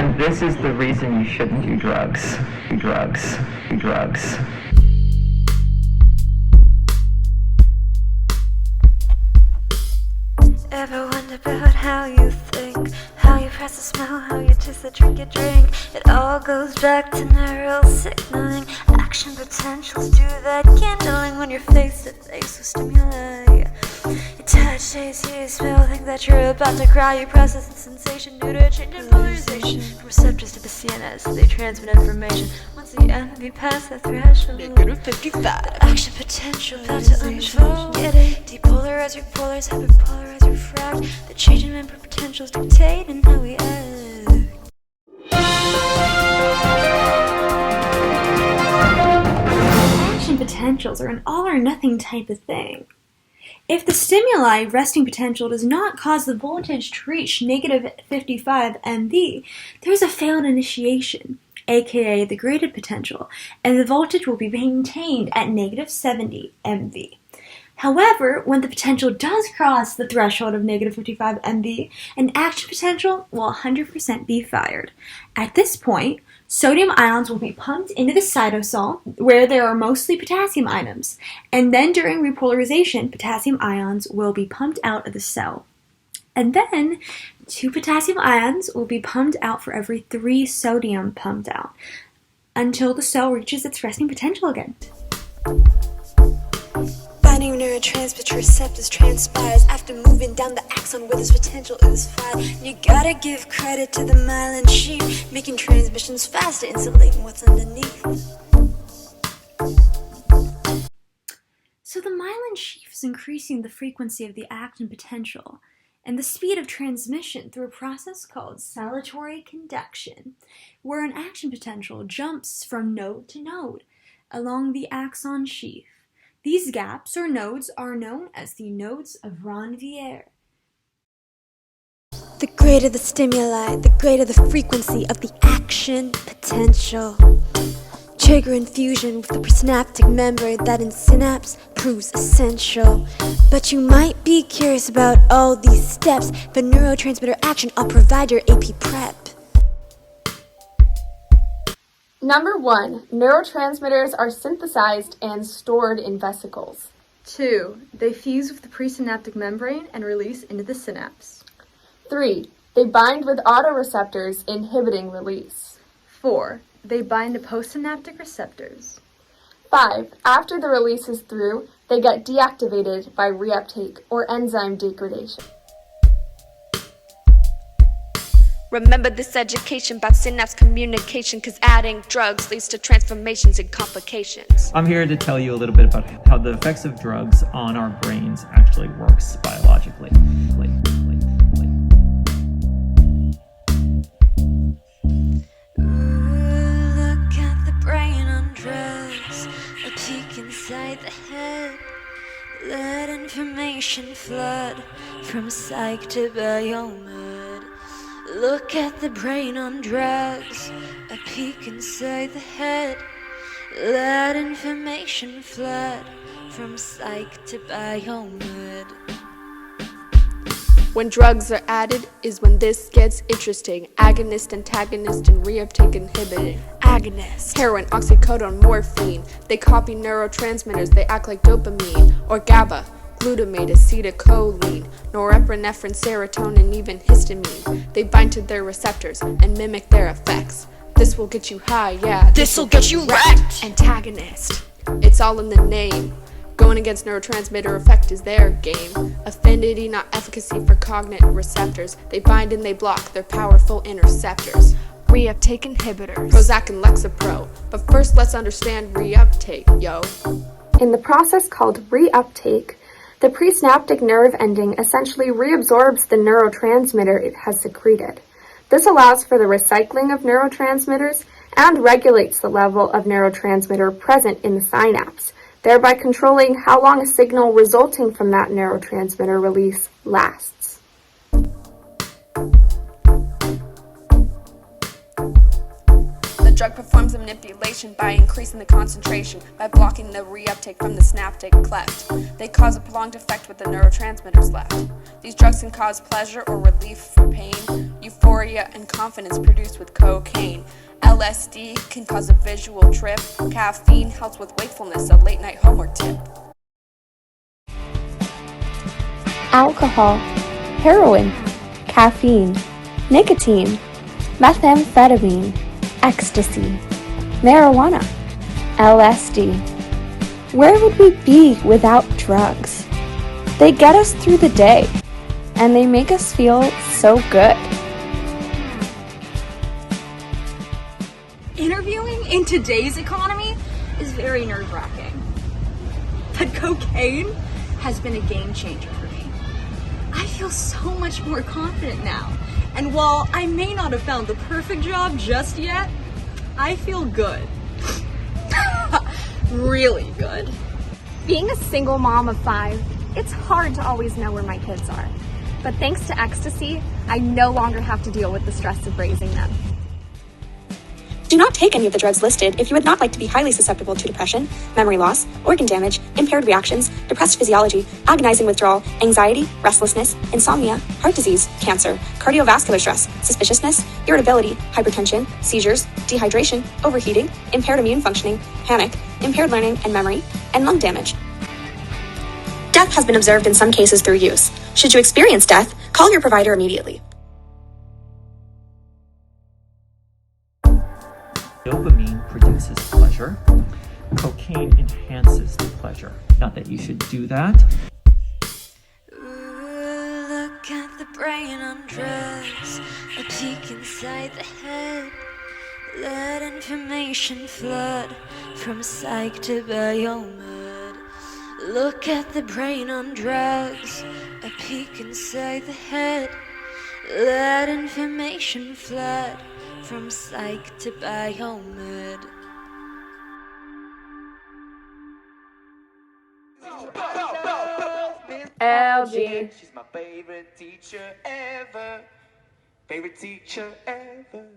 And this is the reason you shouldn't do drugs. Do drugs. Do drugs. Ever wonder about how you think, how you press the smell, how you taste the drink you drink? It all goes back to neural signaling. Action potentials do that kindling when you're face to face with stimuli. You touch, taste, hear, smell, think that you're about to cry. You process the sensation due to a change in polarization. From receptors to the CNS, they transmit information. Once the enemy pass the threshold, -55. the action potential about to unfold. Get it? Depolarize, repolarize, hyperpolarize, refract. The change in member potentials dictating how we act. Action potentials are an all or nothing type of thing. If the stimuli resting potential does not cause the voltage to reach -55 MV, there is a failed initiation, aka the graded potential, and the voltage will be maintained at -70 MV. However, when the potential does cross the threshold of -55 MV, an action potential will 100% be fired. At this point, sodium ions will be pumped into the cytosol, where there are mostly potassium atoms, and then during repolarization, potassium ions will be pumped out of the cell. And then 2 potassium ions will be pumped out for every 3 sodium pumped out, until the cell reaches its resting potential again. Binding neurotransmitter receptors transpires after moving down the axon where this potential is fired. You gotta give credit to the myelin sheath, making transmissions faster, insulating what's underneath. So the myelin sheath is increasing the frequency of the action potential and the speed of transmission through a process called saltatory conduction, where an action potential jumps from node to node along the axon sheath. These gaps or nodes are known as the nodes of Ranvier. The greater the stimuli, the greater the frequency of the action potential. Trigger infusion with the presynaptic membrane that in synapse proves essential. But you might be curious about all these steps. For neurotransmitter action, I'll provide your AP prep. Number 1, neurotransmitters are synthesized and stored in vesicles. 2. They fuse with the presynaptic membrane and release into the synapse. 3. They bind with autoreceptors, inhibiting release. 4. They bind to postsynaptic receptors. 5. After the release is through, they get deactivated by reuptake or enzyme degradation. Remember this education about synapse communication, cause adding drugs leads to transformations and complications. I'm here to tell you a little bit about how the effects of drugs on our brains actually works biologically. Look at the brain on drugs, a peek inside the head. Let information flood from psych to biomed. Look at the brain on drugs, a peek inside the head. Let information flood from psych to biomed. When drugs are added is when this gets interesting. Agonist, antagonist, and reuptake inhibiting. Agonist. Heroin, oxycodone, morphine. They copy neurotransmitters, they act like dopamine. Or GABA, glutamate, acetylcholine, norepinephrine, serotonin, even histamine. They bind to their receptors and mimic their effects. This will get you high, yeah. This'll get you wrecked. Antagonist. It's all in the name. Going against neurotransmitter effect is their game. Affinity, not efficacy for cognate receptors. They bind and they block their powerful interceptors. Reuptake inhibitors. Prozac and Lexapro. But first let's understand reuptake, yo. In the process called reuptake, the presynaptic nerve ending essentially reabsorbs the neurotransmitter it has secreted. This allows for the recycling of neurotransmitters and regulates the level of neurotransmitter present in the synapse, thereby controlling how long a signal resulting from that neurotransmitter release lasts. The drug performs a manipulation by increasing the concentration, by blocking the reuptake from the synaptic cleft. They cause a prolonged effect with the neurotransmitters left. These drugs can cause pleasure or relief from pain, euphoria and confidence produced with cocaine. LSD can cause a visual trip. Caffeine helps with wakefulness, a late night homework tip. Alcohol, heroin, caffeine, nicotine, methamphetamine, ecstasy, marijuana, LSD. Where would we be without drugs? They get us through the day, and they make us feel so good. Interviewing in today's economy is very nerve-wracking. But cocaine has been a game changer for me. I feel so much more confident now. And while I may not have found the perfect job just yet, I feel good. Really good. Being a single mom of 5, it's hard to always know where my kids are. But thanks to ecstasy, I no longer have to deal with the stress of raising them. Do not take any of the drugs listed if you would not like to be highly susceptible to depression, memory loss, organ damage, impaired reactions, depressed physiology, agonizing withdrawal, anxiety, restlessness, insomnia, heart disease, cancer, cardiovascular stress, suspiciousness, irritability, hypertension, seizures, dehydration, overheating, impaired immune functioning, panic, impaired learning and memory, and lung damage. Death has been observed in some cases through use. Should you experience death, call your provider immediately. Dopamine produces pleasure. Cocaine enhances the pleasure. Not that you should do that. Ooh, look at the brain on drugs, a peek inside the head. Let information flood from psych to biomed. Look at the brain on drugs, a peek inside the head. Let information flood from psych to biomed. LG. She's my favorite teacher ever. Favorite teacher ever.